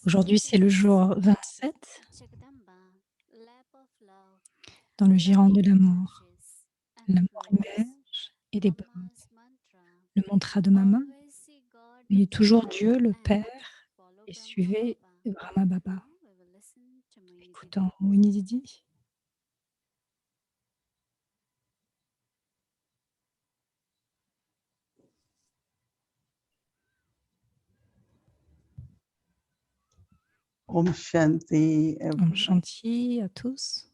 Aujourd'hui, c'est le jour 27 dans le giron de l'amour. L'amour émerge et déborde. Le mantra de Mama, voyez toujours Dieu, le Père, et suivez Brahma Baba. Écoutons Winnie Didi. Om Shanti. Om Shanti à tous.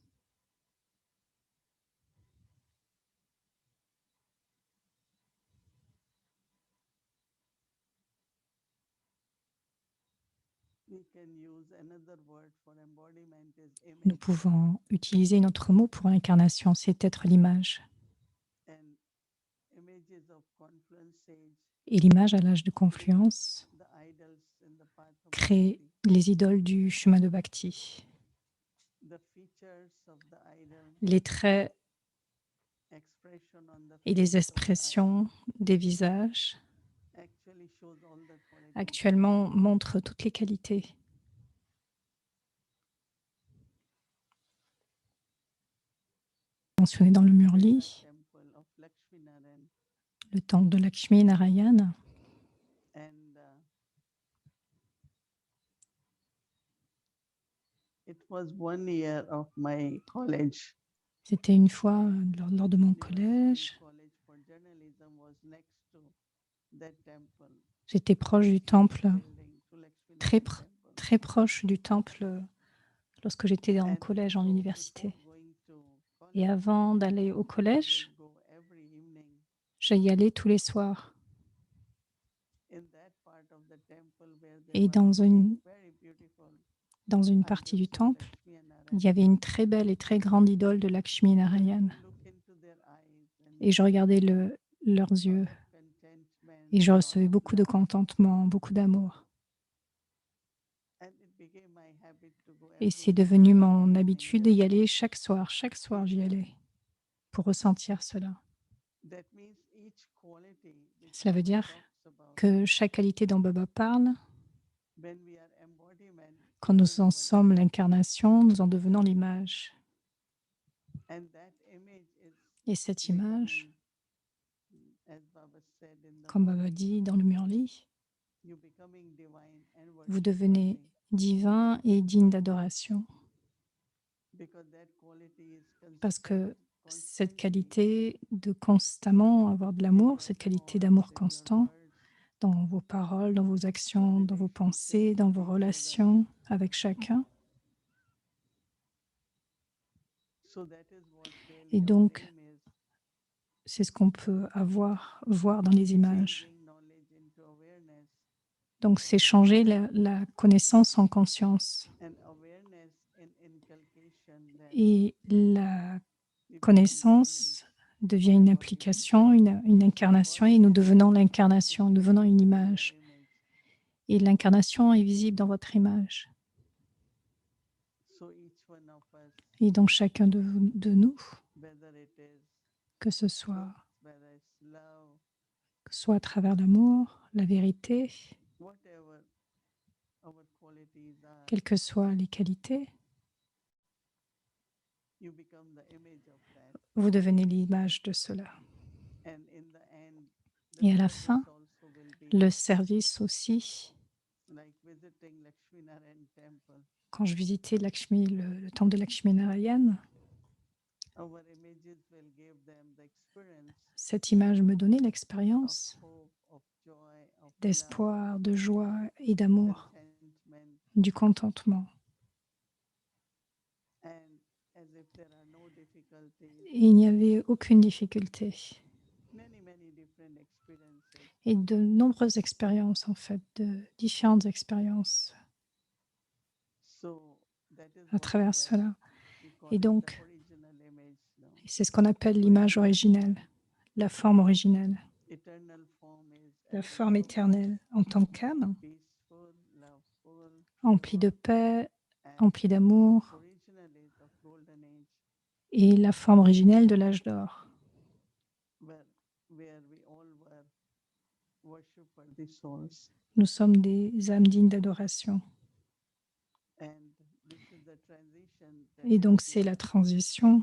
Nous pouvons utiliser une autre mot pour l'incarnation, c'est être l'image. Et l'image à l'âge de confluence crée les idoles du chemin de Bhakti. Les traits et les expressions des visages actuellement montrent toutes les qualités. Mentionné dans le Murli, le temple de Lakshmi Narayana. C'était une fois lors de mon collège. J'étais proche du temple, très proche du temple lorsque j'étais en collège, en université. Et avant d'aller au collège, j'y allais tous les soirs. Et dans une partie du temple, il y avait une très belle et très grande idole de Lakshmi Narayana. Et je regardais leurs yeux et je recevais beaucoup de contentement, beaucoup d'amour. Et c'est devenu mon habitude d'y aller chaque soir j'y allais pour ressentir cela. Cela veut dire que chaque qualité dont Baba parle, quand nous en sommes l'incarnation, nous en devenons l'image. Et cette image, comme Baba dit dans le Murli, vous devenez divin et digne d'adoration. Parce que cette qualité de constamment avoir de l'amour, cette qualité d'amour constant dans vos paroles, dans vos actions, dans vos pensées, dans vos relations avec chacun. Et donc, c'est ce qu'on peut voir dans les images. Donc, c'est changer la connaissance en conscience. Et la connaissance devient une application, une incarnation, et nous devenons l'incarnation, nous devenons une image. Et l'incarnation est visible dans votre image. Et donc chacun de nous, que ce soit à travers l'amour, la vérité, quelles que soient les qualités, vous devenez l'image de cela. Et à la fin, le service aussi, quand je visitais le temple de Lakshmi Narayana, cette image me donnait l'expérience d'espoir, de joie et d'amour, du contentement. Et il n'y avait aucune difficulté. Et de nombreuses expériences, en fait, de différentes expériences à travers cela. Et donc, c'est ce qu'on appelle l'image originelle, la forme originelle, la forme éternelle en tant qu'âme, emplie de paix, emplie d'amour, et la forme originelle de l'âge d'or. Nous sommes des âmes dignes d'adoration. Et donc c'est la transition,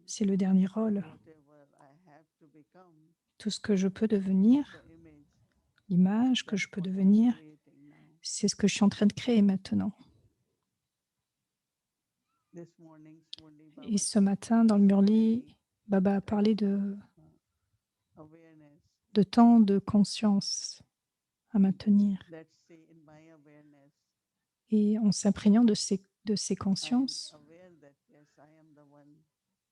c'est le dernier rôle. Tout ce que je peux devenir, l'image que je peux devenir, c'est ce que je suis en train de créer maintenant. Et ce matin, dans le Murli, Baba a parlé de temps de conscience à maintenir. Et en s'imprégnant de ces consciences,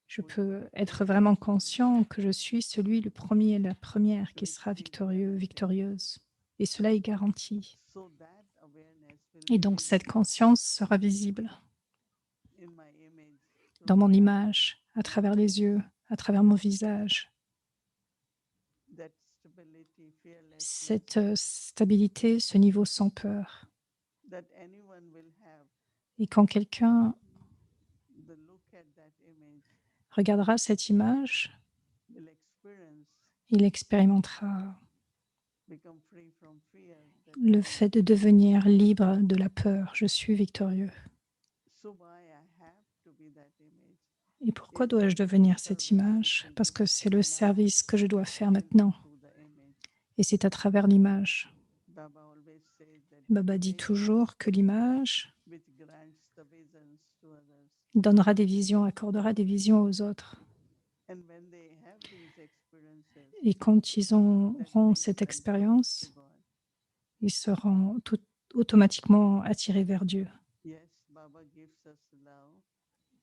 je peux être vraiment conscient que je suis celui, le premier et la première qui sera victorieux, victorieuse. Et cela est garanti. Et donc cette conscience sera visible dans mon image, à travers les yeux, à travers mon visage. Cette stabilité, ce niveau sans peur. Et quand quelqu'un regardera cette image, il expérimentera le fait de devenir libre de la peur. Je suis victorieux. Et pourquoi dois-je devenir cette image? Parce que c'est le service que je dois faire maintenant. Et c'est à travers l'image. Baba dit toujours que l'image donnera des visions, accordera des visions aux autres. Et quand ils auront cette expérience, ils seront automatiquement attirés vers Dieu.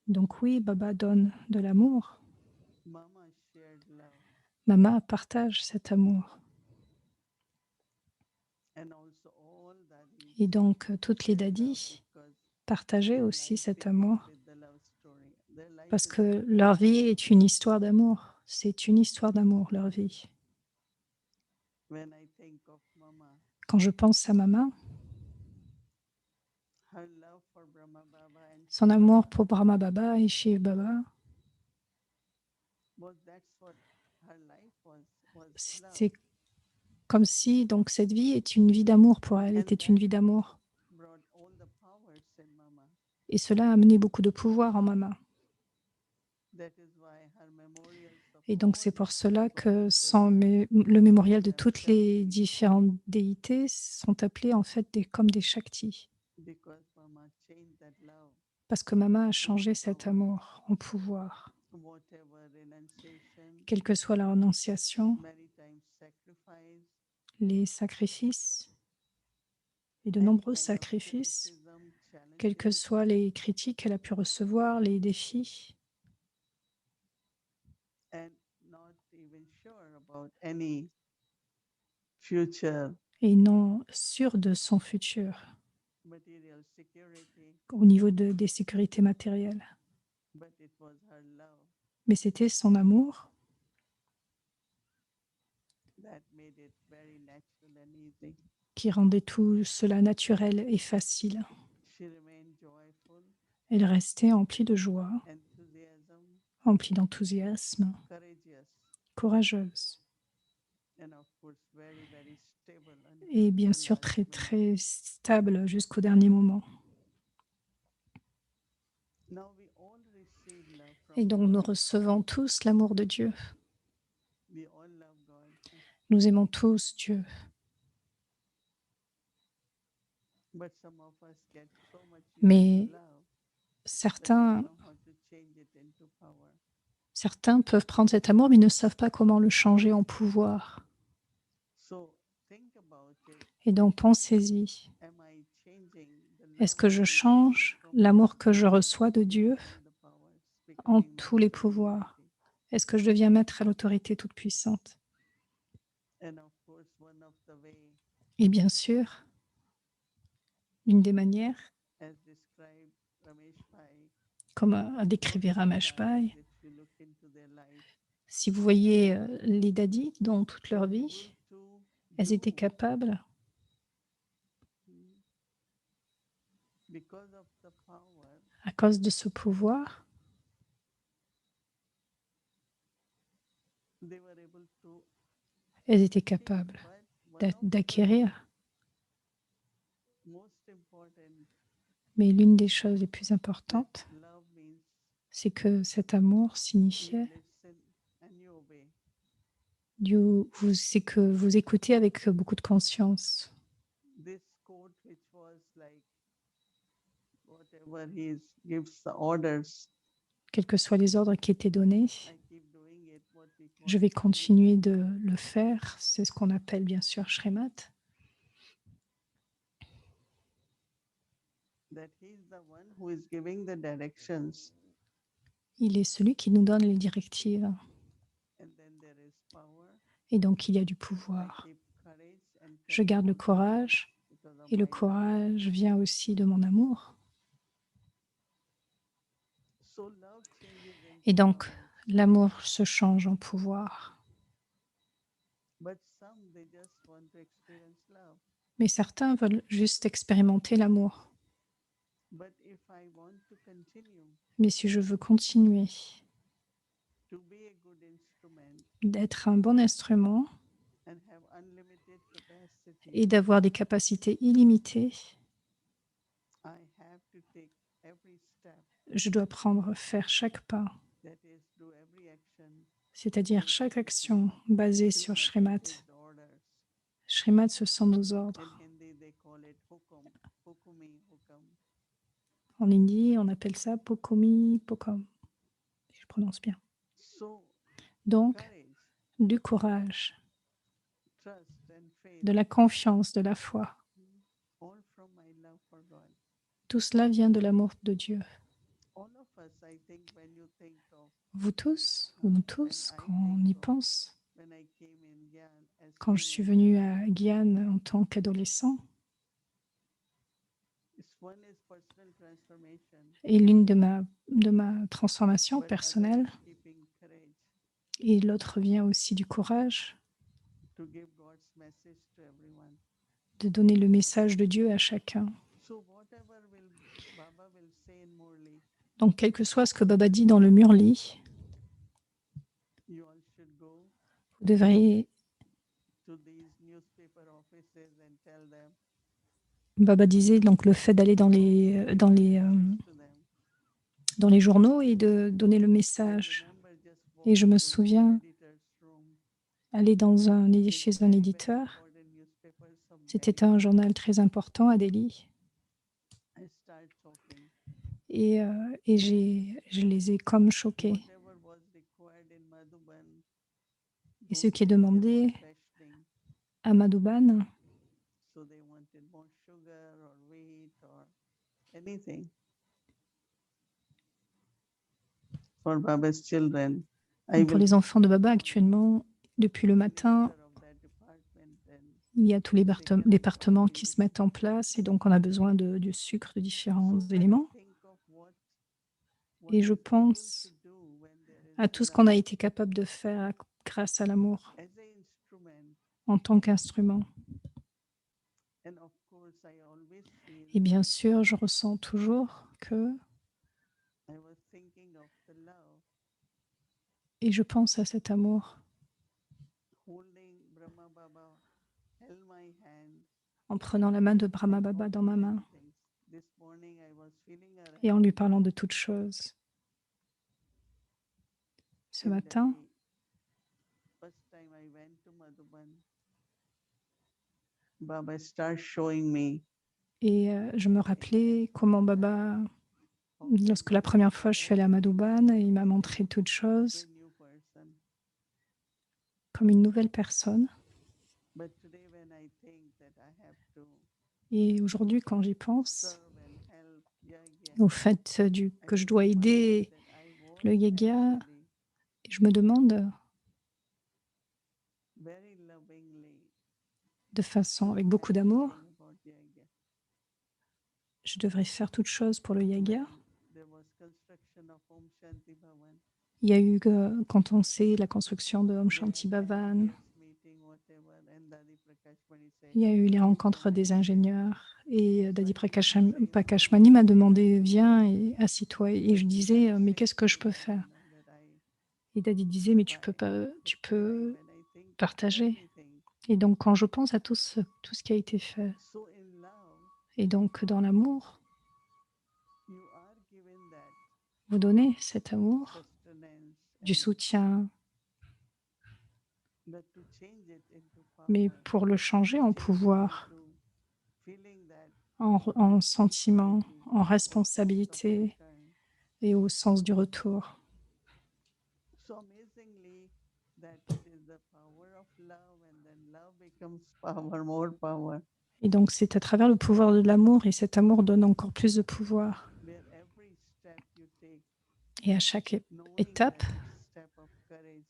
Donc oui, Baba donne de l'amour. Mama partage cet amour. Et donc, toutes les dadis partageaient aussi cet amour parce que leur vie est une histoire d'amour. C'est une histoire d'amour, leur vie. Quand je pense à Mama, son amour pour Brahma Baba et Shiv Baba, c'est comme si donc cette vie est une vie d'amour pour elle, était une vie d'amour. Et cela a amené beaucoup de pouvoir en Mama. Et donc c'est pour cela que le mémorial de toutes les différentes déités sont appelés en fait comme des Shaktis. Parce que Mama a changé cet amour en pouvoir. Quelle que soit la renonciation, les sacrifices, et de nombreux sacrifices, quelles que soient les critiques qu'elle a pu recevoir, les défis, et non sûre de son futur au niveau des sécurités matérielles. Mais c'était son amour qui rendait tout cela naturel et facile. Elle restait emplie de joie, emplie d'enthousiasme, courageuse et bien sûr très très stable jusqu'au dernier moment. Et donc nous recevons tous l'amour de Dieu. Nous aimons tous Dieu. Mais certains peuvent prendre cet amour mais ne savent pas comment le changer en pouvoir. Et donc pensez-y. Est-ce que je change l'amour que je reçois de Dieu en tous les pouvoirs? Est-ce que je deviens maître à l'autorité toute puissante? Et bien sûr, une des manières, comme a décrit Ramesh Bhai, si vous voyez les dadis dans toute leur vie, elles étaient capables, à cause de ce pouvoir, elles étaient capables d'acquérir Mais l'une des choses les plus that importantes, love means c'est que cet amour you signifiait listen and you obey. c'est que vous écoutez avec beaucoup de conscience. This quote, which was like whatever gives the orders, Quels que soient les ordres qui étaient donnés, I keep doing it, what we call je vais Shrimat, continuer de le faire. C'est ce qu'on appelle bien sûr Shremat. that he's the one who is giving the directions, Il est celui qui nous donne les directives. and then there is power. Et donc, il y a du I pouvoir. keep courage and Je courage garde le comes courage. because of Et le my love. courage vient aussi de mon amour. So love changes Et into donc, power. l'amour se change en pouvoir. But some, they just want to experience love. Mais certains veulent juste expérimenter l'amour. But if I want to continue Mais si je veux continuer to be a good instrument d'être un bon instrument and have unlimited capacity, et d'avoir des capacités illimitées, I have to take every step, je dois faire chaque pas, that is, do every action c'est-à-dire chaque action basée sur Shrimat, Shrimat. which is the orders. Shrimat, ce sont nos In ordres. Hindi, they call it hukum, hukumi, hukam. En hindi, on appelle ça Pokomi Pokom, si je prononce bien. So, Donc, courage, du courage, trust, and faith, de la confiance, de la foi. all from my love for God. Tout cela vient de l'amour de Dieu. All of us, I think, when you think of, Vous tous, ou nous when tous, I quand on y think of, pense, when I came in Gyan as quand je suis teenager, venue à Guyane en tant qu'adolescent, one is personal transformation, et l'une de ma transformation but other is personnelle, keeping courage et l'autre vient aussi du courage to give God's message to everyone. de donner le message de Dieu à chacun. So whatever will Baba will say in Murli, Donc, quel que soit ce que Baba dit dans le Murli, you all should go vous devriez, to these newspaper offices and tell them, Baba disait donc le fait d'aller to them. dans les journaux et de donner le I message. remember just Et je me walking into souviens editor's room aller chez un very, very éditeur. important newspapers of C'était Delhi. un journal très important à Delhi. I start talking. Et je les ai comme choqués. Whatever was required in Madhuban, Et ce those qui est days there was demandé rationing. à Madhuban, So they wanted more sugar or wheat or anything for Baba's children. I donc pour will les go enfants de Baba actuellement, depuis le to the matin, editor of that department and il y a tous les say, can I départements copy qui se this? mettent en place et donc on a besoin du sucre, de différents So when I éléments. think of what Et je we able to pense do when there à is tout ce qu'on a love été capable de faire grâce à l'amour as an instrument, en tant qu'instrument. and of course I always feel Et bien that sûr, je ressens toujours que, I was thinking of the love, et je pense à cet amour holding Brahma Baba, held my hand en prenant la main de Brahma and Baba dans talking ma many main things. This morning I was feeling her et en lui hand parlant de toutes choses. Ce in matin, Delhi. First time I went to Madhuban, Baba started showing me et je me rappelais comment Baba, how can lorsque you la première become fois je suis allée à Madhuban, il m'a montré toutes a choses new person. comme une nouvelle personne. But today when I think that I have to Et aujourd'hui, quand j'y pense, serve and help Yagya, au fait I que je was dois reminded aider that I was le Yagya, actually je me demande very lovingly de façon avec beaucoup d'amour, asking about Yagya. je devrais faire toutes choses pour le Yagya. When there was construction of Om Shanti Bhavan, Il y a eu, quand on sait, la construction de Om they had Shanti the Bhavan. engineers meeting, whatever, and Dadi Prakash Mani said, Il y a eu les "Come rencontres and des sit." ingénieurs et So I Dadi used to say in the Prakashmani morning, m'a demandé viens et assis-toi. Et je disais I mais said qu'est-ce que to je peux them, faire? that Et Dadi disait mais tu I, peux pas, but tu today peux when I think of partager. everything, Et donc quand je pense à tout ce qui a été fait, so in love, et donc dans l'amour, vous donner cet amour, sustenance, du and soutien, but to change it into mais power, pour le changer en change it pouvoir, into feeling that en sentiment, responsibility en or sense of responsabilité return. et au sens du retour. So amazingly, that it is the power of love, and then love becomes power, more power, Et donc c'est à travers le pouvoir de l'amour, et cet amour donne encore plus de pouvoir. where every step you take, Et à chaque knowing étape, that it's step of courage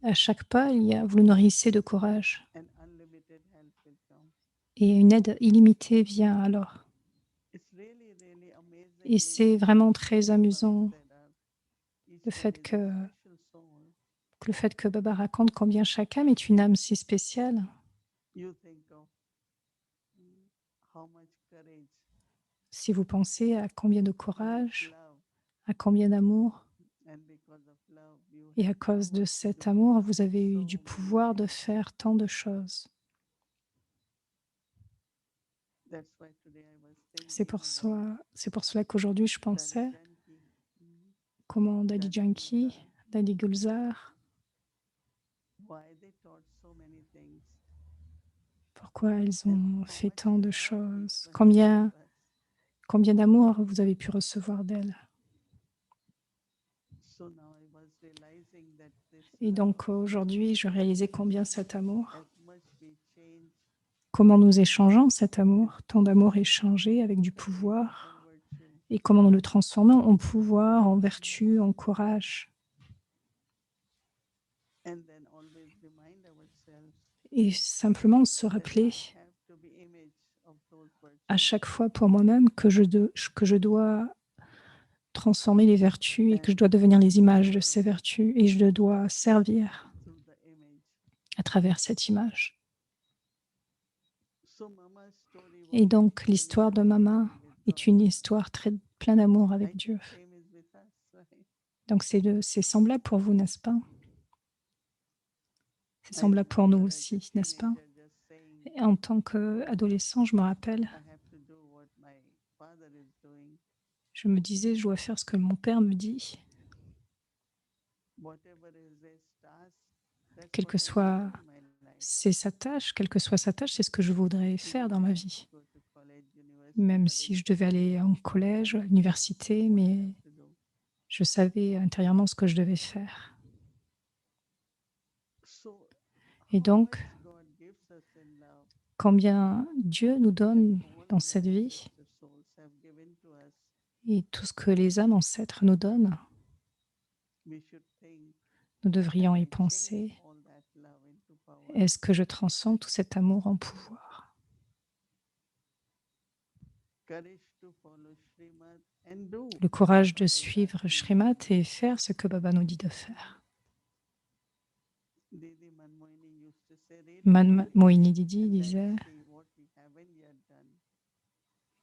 à chaque pas, vous le nourrissez de courage. and unlimited help will come. Et une aide illimitée vient alors. It's really, really Et amazingly c'est that vraiment each très of us, amusant that are, each le one fait is a que, special soul. le fait que Baba raconte combien chaque âme est une âme si spéciale. You think of how much courage, Si vous pensez à combien de how much courage, love, à combien d'amour, and because of love, you et have à cause de power to cet do amour, vous avez eu du so many pouvoir de things. faire tant de choses. That's why today I was C'est thinking pour about cela qu'aujourd'hui je Daddy pensais Janki, comment Daddy Daddy Janki, Gulzar, Daddy Gulzar, why they taught so many things, pourquoi ils and ont how fait much tant de love each choses, one gave combien, us. combien d'amour vous avez pu recevoir d'elle. So now I was realizing that this Et love, donc aujourd'hui, je réalisais combien cet as amour, much we change comment nous échangeons cet amour, tant d'amour échangé avec du courage or pouvoir, virtue, et comment nous le transformons en pouvoir, en vertu, en courage. and then always remind ourselves Et simplement se that rappeler I have to be image of those à virtues, chaque fois pour moi-même que je dois transformer les vertus et que je and dois devenir les images de serve ces vertus et je dois servir through the image. à travers cette image. So Mama's story Et was donc actually l'histoire de about Mama loving with est God. une histoire très pleine d'amour I avec think Dieu. same is with us, right? Donc c'est semblable pour vous, n'est-ce pas? C'est I semblable pour nous remember as a aussi, n'est-ce pas? teenager just saying, Et en tant qu'adolescent, je me rappelle, I have to do what my father is doing. je me disais, je dois faire ce que mon père me dit, Whatever is his task, that's quelle what que I will soit do in my life. sa tâche, quelle que soit sa tâche, c'est ce que je voudrais faire Even dans I ma have to vie. go to college, university, Même but si je devais internally aller en I collège, à understood l'université, what I mais have to do. je savais intérieurement ce que je devais faire. So Et how donc, much God gives us in love, combien Dieu nous and donne all dans the cette vie ancestor souls have given to us, et tout ce que les âmes ancêtres nous donnent, we should think, nous can devrions y I change penser. all that love into power? Est-ce que je transforme tout cet amour en pouvoir? Courage to follow Srimad and do Le what courage de Baba is suivre asking us Shrimat to do. et faire ce que Baba nous dit de faire. Didi Manmohini used to say, read the life Moini Didi and then disait, see what we haven't yet done.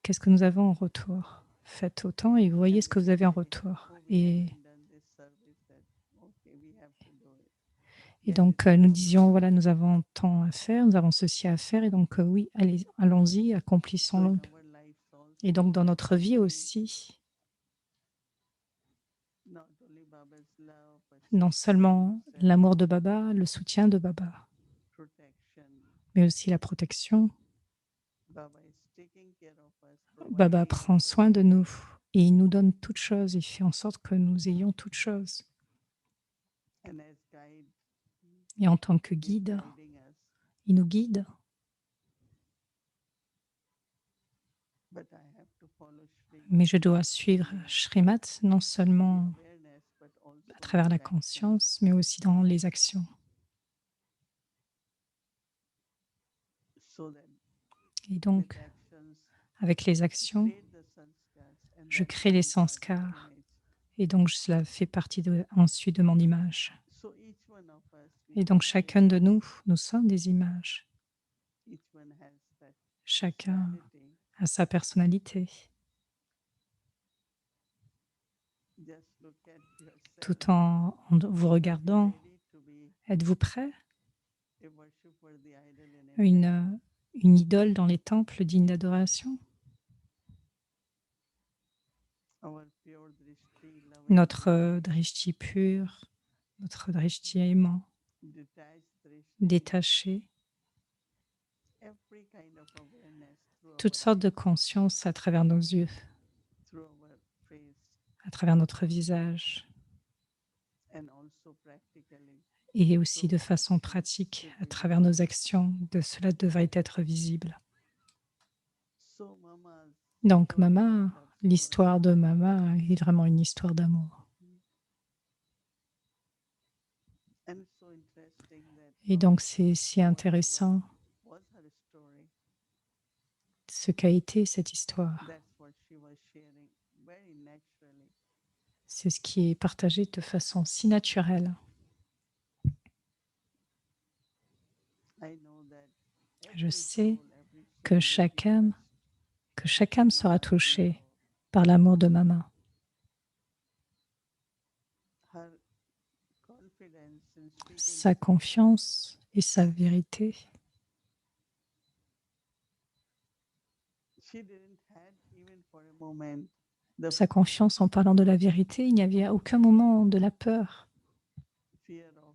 qu'est-ce que nous avons en retour? Faites autant et voyez And ce we que vous avez en say, retour. oh, we haven't done this service, that okay, we have to do it. Et Get it donc, nous done. disions, voilà, nous avons tant à faire, nous avons ceci à faire, et donc, oui, allez, allons-y, So accomplissons-le. in our lives Et also, donc, dans we notre should vie see aussi, not only Baba's love, but non seulement sustenance and l'amour de Baba, le soutien de Baba, protection. mais aussi la protection. Baba is taking care of us, Baba providing prend soin de everything, nous et il nous donne toutes choses, il fait en sorte que nous ayons toutes choses. and as guide, Et en tant que He's guide, guiding us. il nous guide. But I have to follow Mais Srimad je dois not suivre only Shrimat non in the seulement awareness, but à also travers in la the action. conscience, mais aussi dans les actions. So that Et with donc, actions, avec les we actions, create the sanskars, and je that crée les becomes our sanskars. image. Et donc, cela fait partie ensuite de mon image. So each one of us, we Et donc, are chacun de images. nous sommes des images. Each one has that Chacun personality. a sa personnalité. Just look at yourself. Tout en vous Are you regardant, ready to be êtes-vous prêt? a worshipworthy idol in a temple? Une idole dans les temples digne d'adoration? Our pure drishti, notre drishti pur, notre drishti aimant, detached drishti, détaché, every kind of awareness toutes sortes de conscience à travers nos yeux, through our face, à travers notre visage, and also practically. et aussi de façon pratique, à travers nos actions, de cela devrait être visible. So Mama's Donc, story was Mama, love story. l'histoire de Mama est vraiment une histoire d'amour. And it's so interesting that Et donc, c'est si intéressant was her story. ce qu'a été cette histoire. That's what she was sharing very naturally. C'est ce qui est partagé de façon si naturelle. I know that Je every sais soul, every que soul will be chaque âme sera Mama's touchée love. par l'amour de Mama. Her confidence in speaking Sa confiance et sa vérité. she didn't had even for a moment the Sa confiance en parlant de la vérité, il n'y avait à aucun moment de la peur. fear of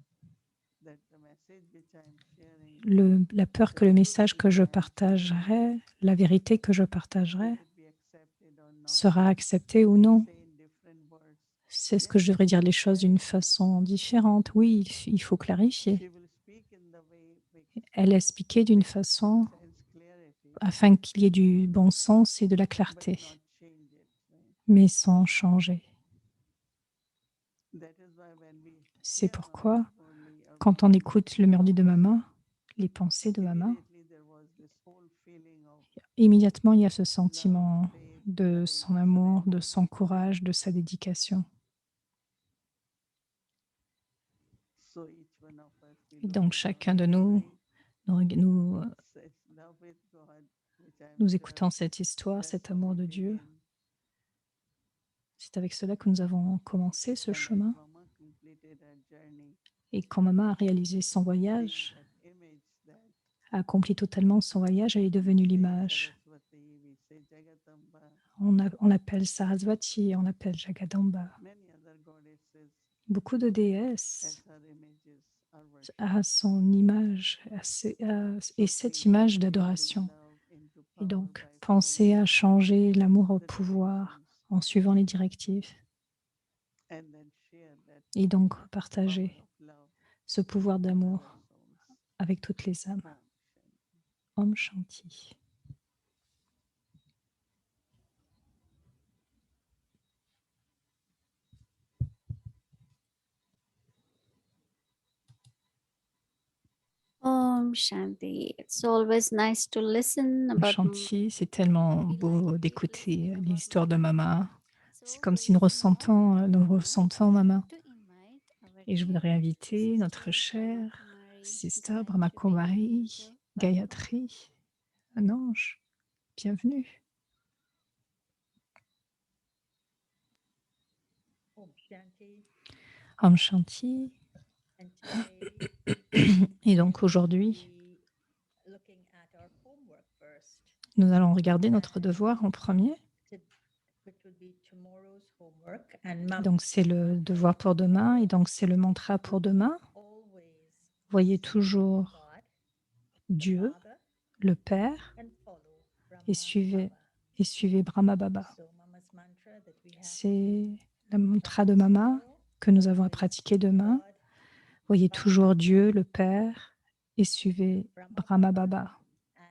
that the message which I'm sharing La peur que le message que je partagerai, la vérité que je partagerai, will it be accepted or not, sera acceptée ou non. say in different words. C'est ce que je devrais dire les choses d'une façon différente. Oui, il faut clarifier. She will speak in the way which Elle expliquait d'une façon sense clarity, afin qu'il y ait du bon sens et de la but clarté, not change it. Right? mais sans changer. That is why when we C'est hear pourquoi, Mama's Murli or quand on écoute le murdi de Mama, les pensées de Mama, immediately there was this whole feeling of immédiatement il y a ce love, sentiment faith, de courage, son amour, de surrender. son courage, de sa dédication. So each one of us, we Et look donc at chacun Mama's de nous, Murli, nous, says love with God, which I'm nous sure écoutons cette histoire, that's cet how amour we de Dieu. begin. C'est avec cela que nous avons commencé ce And as chemin. Mama completed her journey, Et quand Mama a réalisé son being voyage, that image, that a accompli totalement son voyage, elle est devenue say l'image. Saraswati, we say Jagadamba, On l'appelle Sarasvati, on l'appelle Jagadamba. many other goddesses Beaucoup de as déesses her images are worshipped. a son image et So cette think of image changing d'adoration. love into Et power donc, by pensez à following changer l'amour au the pouvoir directions en suivant les directives and then share that et donc power partager of love ce pouvoir with all d'amour other souls. avec toutes les âmes. Om Shanti. Om Shanti. Om Shanti. It's always nice to listen Om about Shanti, c'est tellement beau d'écouter l'histoire de Mama. C'est comme si nous ressentons Mama. Et je voudrais inviter notre chère sister Brahma Kumari, Gayatri, un ange. Bienvenue. Om Shanti. Om Shanti. And today Et donc aujourd'hui, we looking at our homework first, nous allons regarder notre devoir en premier. which would be tomorrow's homework. And Mama Donc c'est le devoir pour demain et donc c'est le mantra pour demain. always Voyez seek toujours God, the Dieu, Father, le Père, and follow et Brahma Baba. suivez Brahma Baba. So Mama's mantra that we have C'est to le mantra de practice Mama tomorrow, que nous avons à always pratiquer demain. God, Voyez Father, toujours Dieu, le Père, et suivez Brahma Baba. and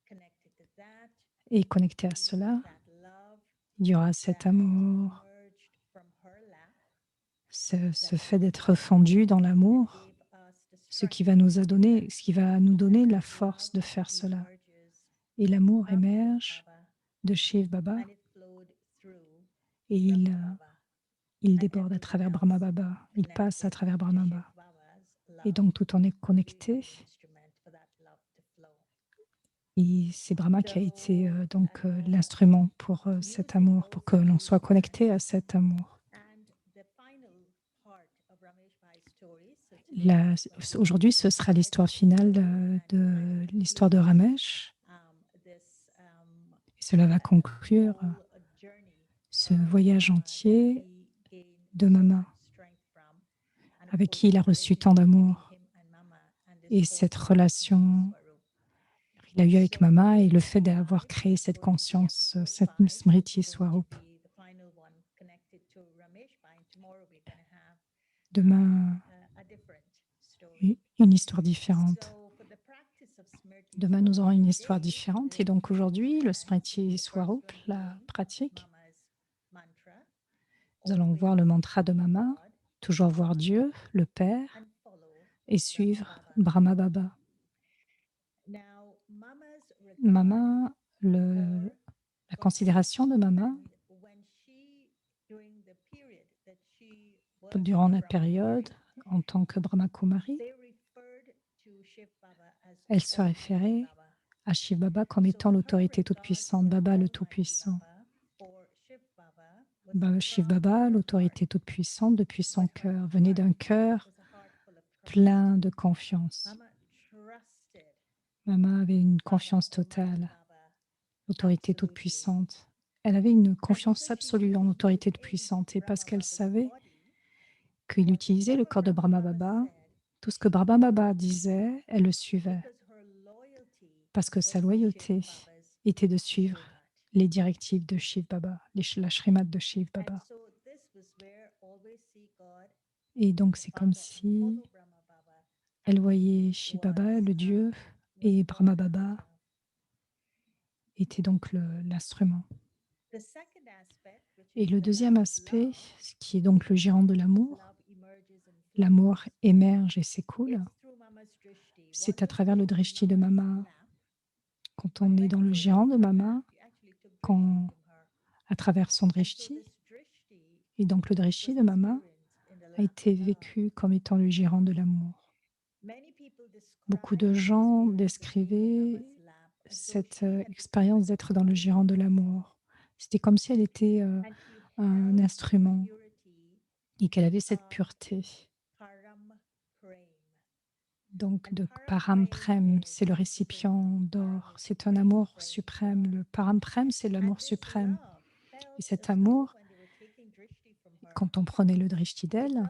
connected to that, Et connecté à cela, that love il y aura cet that amour, emerged from her lap, ce fait d'être fondu dans l'amour, gave us the ce qui strength va nous to do donner, that. ce qui va nous donner la That force de love faire cela. emerges Et l'amour from Shiv émerge Baba, de Shiv Baba and it flowed through et Brahma Baba, il and déborde à everyone travers else Brahma Baba, il passe à connected travers to Brahma Shiv Baba. Baba's Et love. donc tout en est We connecté. are the instrument for that love to flow. Et c'est Brahma qui a été So, l'instrument pour cet using amour, pour those que l'on two soit connecté à words cet amour. and the final part of Ramesh Bhai's story. So today La- is going to Aujourd'hui, be ce sera Ramesh l'histoire Bhai's finale story, and de kind of l'histoire de concludes Ramesh. this Et cela va conclure whole journey ce voyage that entier he gained de Mama, avec qui il a reçu tant d'amour. Et cette relation qu'il a eue avec Mama et le fait d'avoir créé cette conscience, cette Smriti Swarup. Demain, une histoire différente. Demain, nous aurons une histoire différente. Et donc aujourd'hui, le Smriti Swarup, la pratique, nous allons voir le mantra de Mama, toujours voir Dieu, le Père, et suivre Brahma Baba. Mama, la considération de Mama, durant la période, en tant que Brahma Kumari, elle se référait à Shiv Baba comme étant l'autorité toute-puissante, Baba le Tout-Puissant. Shiv Baba, l'autorité toute-puissante depuis son cœur, venait d'un cœur plein de confiance. Mama avait une confiance totale, l'autorité toute-puissante. Elle avait une confiance absolue en l'autorité toute-puissante et parce qu'elle savait qu'il utilisait le corps de Brahma Baba, tout ce que Brahma Baba disait, elle le suivait parce que sa loyauté était de suivre les directives de Shiv Baba, la Shrimad de Shiv Baba. Et donc c'est comme si elle voyait Shiv Baba, le Dieu, et Brahma Baba était donc l'instrument. Et le deuxième aspect, ce qui est donc le gérant de l'amour émerge et s'écoule, c'est à travers le drishti de Mama. Quand on est dans le gérant de Mama, à travers son drishti, et donc le drishti de Mama a été vécu comme étant le gérant de l'amour. Beaucoup de gens décrivaient cette expérience d'être dans le gérant de l'amour. C'était comme si elle était un instrument et qu'elle avait cette pureté. Donc, de Paramprem, c'est le récipient d'or. C'est un amour suprême. Le Paramprem, c'est l'amour suprême. Et cet amour, quand on prenait le drishti d'elle,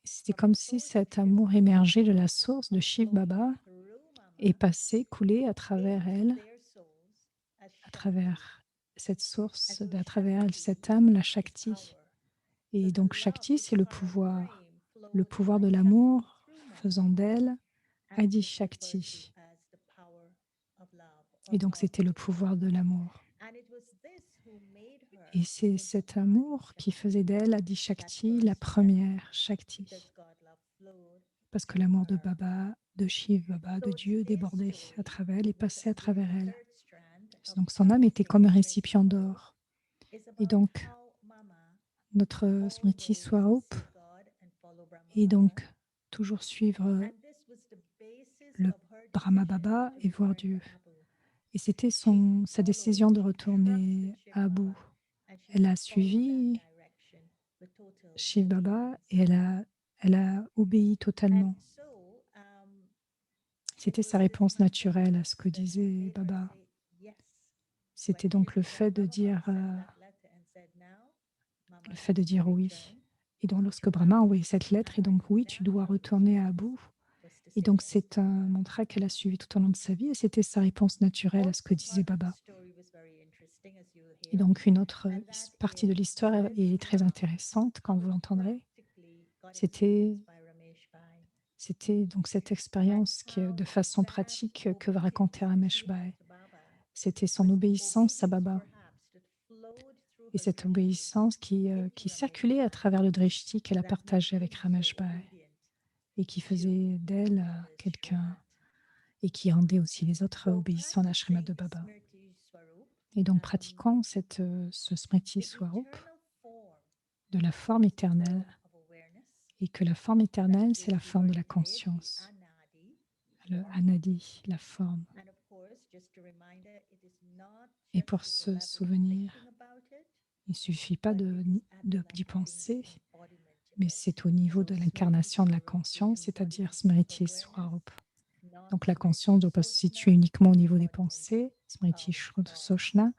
c'était comme si cet amour émergeait de la source de Shiv Baba et passait, coulait à travers elle, à travers cette source, à travers elle, cette âme, la Shakti. Et donc Shakti, c'est le pouvoir de l'amour faisant d'elle Adi Shakti. Et donc c'était le pouvoir de l'amour. Et c'est cet amour qui faisait d'elle Adi Shakti, la première Shakti. Parce que l'amour de Baba, de Shiv Baba, de Dieu débordait à travers elle et passait à travers elle. Donc son âme était comme un récipient d'or. Et donc notre Smriti Swarup est donc toujours suivre le Brahma Baba et voir Dieu. Et c'était sa décision de retourner à Abu. Elle a suivi Shiv Baba et elle a obéi totalement. C'était sa réponse naturelle à ce que disait Baba. C'était donc le fait de dire oui. Et donc lorsque Brahma a envoyé cette lettre, et donc oui, tu dois retourner à Abu. Et donc c'est un mantra qu'elle a suivi tout au long de sa vie et c'était sa réponse naturelle à ce que disait Baba. Et donc une autre partie de l'histoire est très intéressante quand vous l'entendrez. C'était donc cette expérience de façon pratique que va raconter Ramesh Bhai. C'était son obéissance à Baba. Et cette obéissance qui circulait à travers le drishti qu'elle a partagé avec Ramesh Bhai et qui faisait d'elle quelqu'un et qui rendait aussi les autres obéissants à la Shrimad de Baba. Et donc pratiquant ce Smriti Swarup de la forme éternelle, et que la forme éternelle, c'est la forme de la conscience, le Anadi, la forme. Et pour se souvenir, il ne suffit pas d'y penser, mais c'est au niveau de l'incarnation de la conscience, c'est-à-dire Smriti Swarup. Donc la conscience ne doit pas se situer uniquement au niveau des pensées, Smriti Soshna,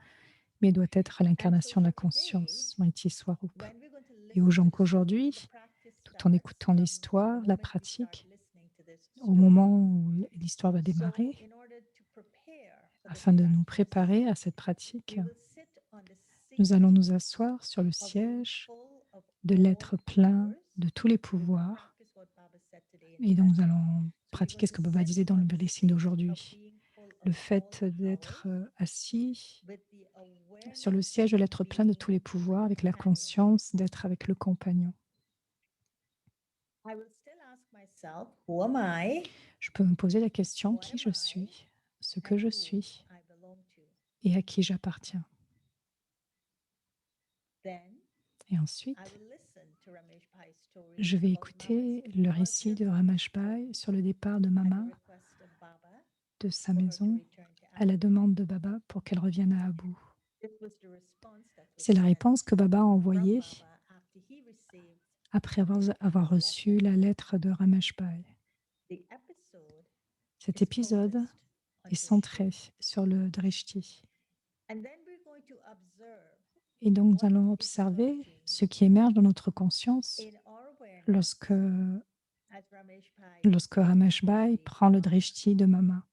mais doit être l'incarnation de la today, conscience, Mighty Swarup. when we're going to Et aux listen gens to the story, qu'aujourd'hui, the practice tout en starts écoutant from the l'histoire, la moment we start pratique, listening to this au story. moment où l'histoire va So, démarrer, in order to prepare for this afin de nous practice, préparer à cette we pratique, will sit on the nous seat allons nous asseoir sur le of being siège full of de all l'être plein powers. de tous les We will pouvoirs. practice what Baba said today in Et the donc, nous lesson. allons So, we're pratiquer going ce to que Baba sit disait dans le on the blessing seat of d'aujourd'hui. being full of Le all fait d'être powers assis with the sur le awareness siège de of l'être plein de being tous les with pouvoirs, the avec la companion. conscience d'être avec le compagnon. I will still ask myself, who am I Je peux me poser la question, Who qui am je I suis, ce and que je who suis I belong to? et à qui j'appartiens. Then Et I ensuite, will listen to Ramesh Bhai's story je vais about écouter Mama's le récit de departure Ramesh Bhai sur le départ de at the Mama request of Baba de sa for her to maison return to à la Abu. demande de Baba pour qu'elle revienne à Abu. This was the response that was C'est la sent réponse que Baba a from envoyée Baba after he received après Ramesh avoir Bhai's reçu letter. la lettre de Ramesh Bhai. The episode Cet is épisode focused on est centré Drishti. sur le Drishti. And then we're going to observe Et donc, nous what allons is observer emerging ce qui émerge dans notre conscience in our awareness lorsque, as Ramesh Bhai Ramesh Bhai takes prend le Mama. Drishti de Mama.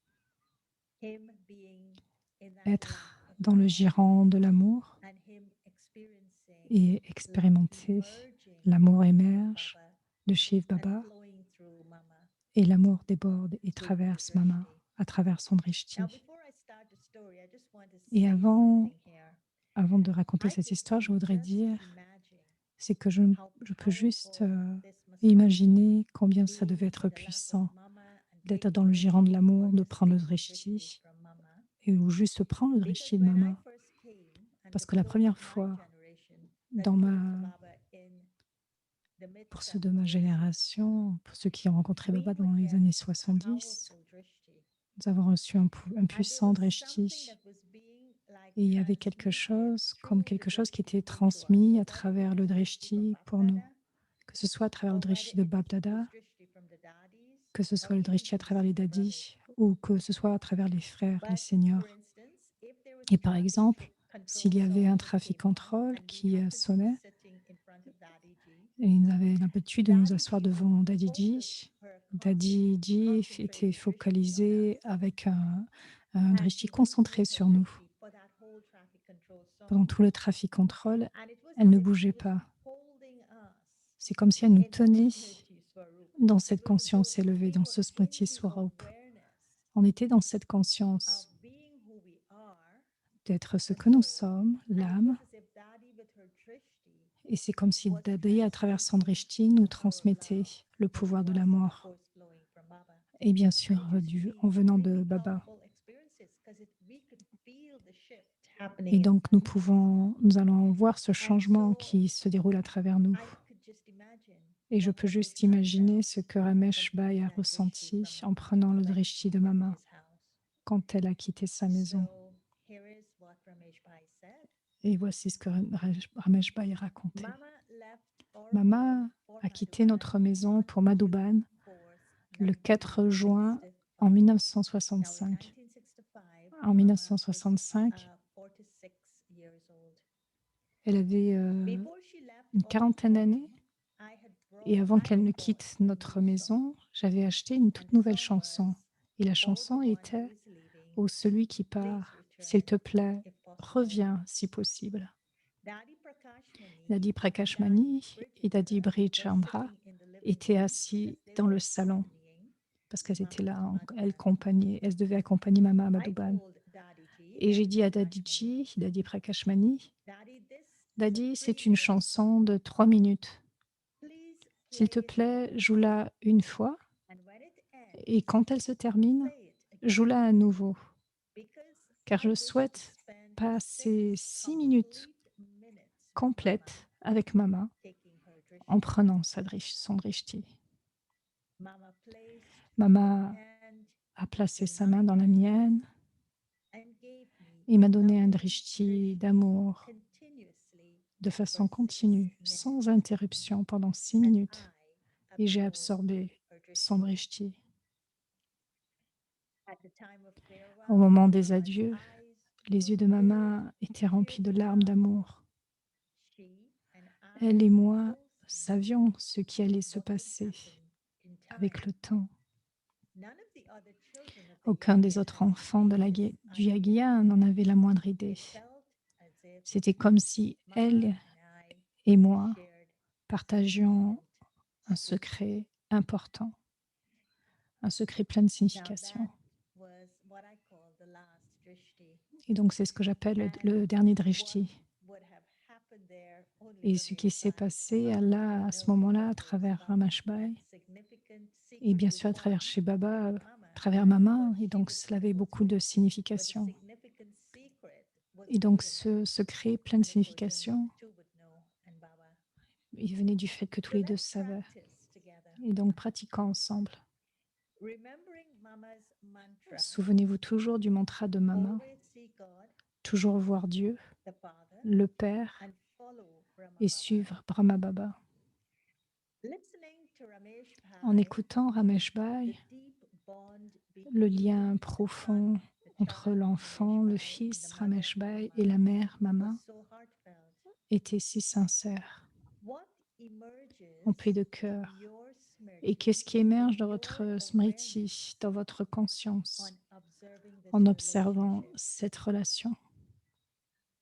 Him being in that Être lap of dans le Mama girant de l'amour and him experiencing et love expérimenter emerging l'amour from émerge Baba de Shiv and Baba flowing through Mama et l'amour déborde et through her traverse Mama drishti. à travers son Drishti. Now, before I start the story, I just want to Et say avant something here. de raconter I cette could histoire, je voudrais just dire, imagine c'est que je how peux juste powerful this must be, imaginer combien ça devait being être in the lap of puissant Mama and d'être taking dans le her girant de drishti l'amour, or de just prendre le taking drishti Drishti from Mama. et ou juste prendre le Because Drishti de when I Mama. first came and Parce the que la flow of première my fois, generation that dans came to ma, Baba in the mid pour ceux de ma 70s, génération, pour ceux qui ont rencontré we Baba would dans les get années 70, powerful drishti. nous avons reçu un And there puissant was something Drishti. that was being like Et il y avait quelque transmitted chose, comme through the quelque chose qui drishti était into us. transmis So à whether it travers was le drishti from Drishti pour nous, Bapdada que ce soit à travers le or whether Drishti de it Bab was Dada, drishti from the daddies que ce or soit le even Drishti à from the travers les senior brothers. dadis, ou que ce soit à travers les frères, les But for seniors. instance, if there was a Et par traffic exemple, s'il control y avait un zone that trafic came on control and we qui happened to be sonnait, sitting in front of Daddy G, et ils avaient l'habitude de nous Daddy asseoir G would devant Daddy focus Ji, her Daddy Ji concentrated était drishti on focalisé us. avec un And Drishti she wouldn't concentré move her sur nous. drishti for that whole traffic control Pendant zone. tout le trafic contrôle, And it was elle as ne if she bougeait was pas. holding us C'est comme si elle nous in that tenait Smriti Swarup. dans It cette was as though conscience élevée, we dans were ce in Smriti the Swarup. awareness On était dans cette of conscience being who we are, d'être ce the que nous soul. sommes, And it was l'âme, as if Daddy with her drishti et c'est comme si was Daddy, à travers son transmitting Drishti, the nous power of transmettait love le into pouvoir de us, and of l'amour. course flowing from Baba. Et bien And sûr, it used to be en venant de really Baba. powerful experiences because we could feel the shift Et happening donc, inside of us. nous allons voir ce And changement so qui se déroule à travers nous. I could just imagine Et je what peux Ramesh juste Bhai imaginer felt ce que when Ramesh Bhai taking a that drishti ressenti from en Mama prenant le when Drishti he de left Mama his house. quand elle a quitté sa maison. So here is what Ramesh Bhai said. Et voici ce que Ramesh Bhai racontait. Mama left our Mama home for a quitté Madhuban notre maison on pour Madhuban June 4th, le 4 juin en 1965. Now in 1965. 1965, En Mama was 1965, 46 years old. elle avait Before she left une our quarantaine home, d'années. Et avant qu'elle ne quitte notre maison, j'avais acheté une toute nouvelle chanson. Et la chanson était « Ô celui qui part, s'il te plaît, reviens si possible ». Dadi Prakash Mani et Dadi Bridchandra étaient assis dans le salon parce qu'elles étaient là, elles devaient accompagner Mama à Madhuban. Et j'ai dit à Dadiji, Dadi Prakash Mani, Dadi, c'est une chanson de 3 minutes. S'il te plaît, joue-la une fois et quand elle se termine, joue-la à nouveau. Car je souhaite passer 6 minutes complètes avec Mama en prenant son drishti. Mama a placé sa main dans la mienne et m'a donné un drishti d'amour de façon continue, sans interruption pendant 6 minutes. Et j'ai absorbé son drishti. Au moment des adieux, Les yeux de maman étaient remplis de larmes d'amour. She and Elle I et moi both savions ce qui allait se what would passer happen in avec time. le temps. None of the other children of the Aucun des Yagya autres had enfants de faintest du idea. Yagya n'en avait la moindre idée. It felt as if C'était comme si Mama elle and I et moi shared partagions un secret. secret important, un secret plein de Now signification. that was what I call the last drishti. Et donc, c'est ce que j'appelle And le dernier what drishti. would have happened there, only Et ce qui Ramesh s'est Bhai passé Mama là, à would ce know, moment-là, à because travers Baba Ramashbai, had significant et secret bien with sûr à travers one, chez Baba, à Mama, travers and maman, what et she donc would cela know avait beaucoup also. de But the signification. significant secret was Et donc given, ce secret plein de and it was only signification, the two would know, and Baba. il venait du fait que tous So les deux let's savaient. practice together. Et donc pratiquant ensemble. Remembering Mama's mantra, Souvenez-vous toujours du mantra de maman, always see God, toujours voir Dieu, the Father, le Père, and follow Brahma et Baba. suivre Brahma Baba. Listening to Ramesh En Bhai, écoutant Ramesh the Bhai, deep bond le between lien the profond son, the entre child, l'enfant, Ramesh le Bhai, and fils the mother, Ramesh Bhai et Mama, la mère was Mama so heartfelt. était si sincère, What emerges rempli de from cœur. your Et smriti, qu'est-ce qui in émerge de your votre awareness, smriti, dans votre conscience, on observing this en observant relationship? cette relation?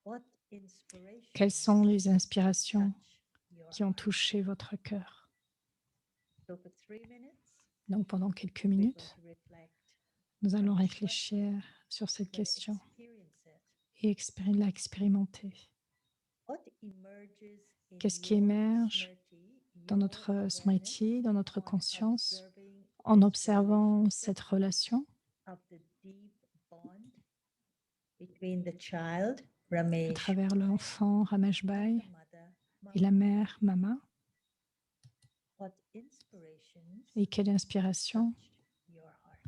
What Quelles sont inspirations les inspirations touch your qui ont heart? touché votre cœur? So for 3 minutes, Donc pendant quelques we're going minutes, to reflect nous allons on this question. réfléchir sur cette We're going to question experience it. et l'expérimenter. What emerges in Qu'est-ce qui your émerge smriti, dans your notre awareness, smriti, dans notre on conscience, observing en this observant relationship cette relation of the deep bond between the child, à Ramesh, travers l'enfant Ramesh and Bhai the mother, et la Mama? mère Mama? What inspirations Et quelle inspiration touched your heart?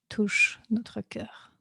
touche notre cœur?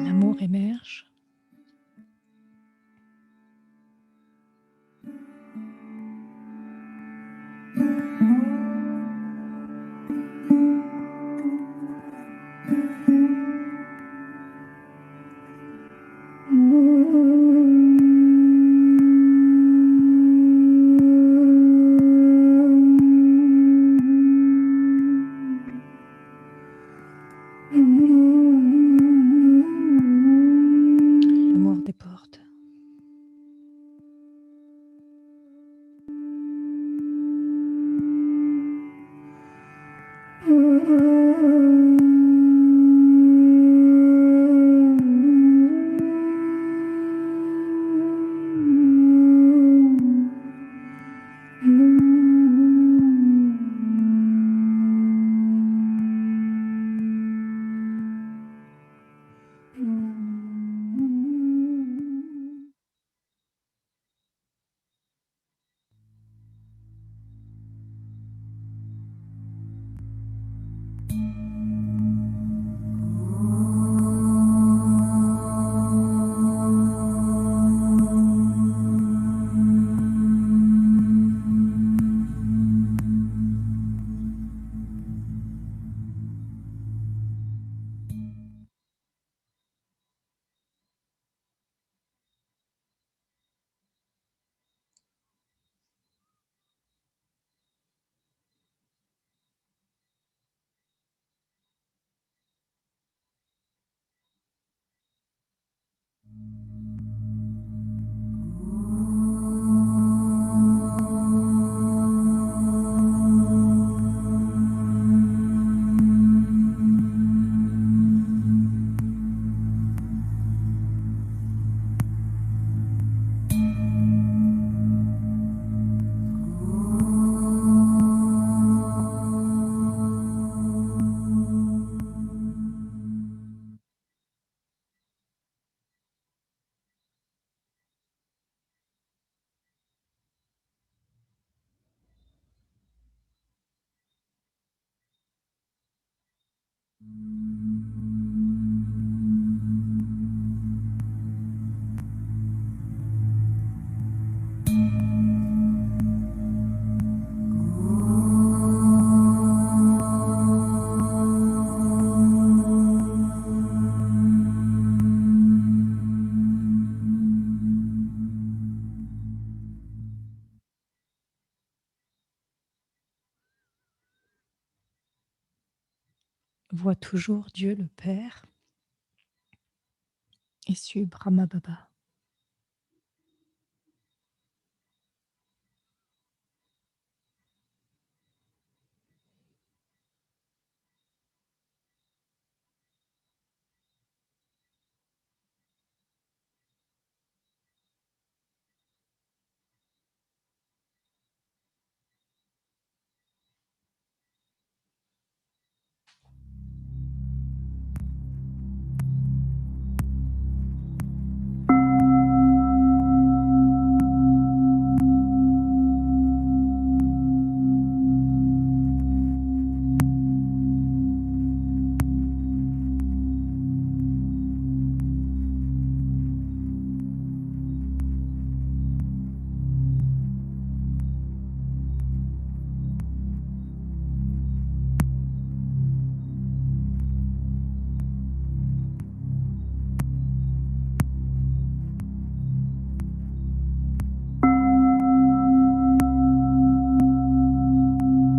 L'amour est Vois toujours Dieu le Père et suis Brahma Baba.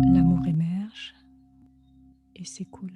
L'amour émerge et s'écoule.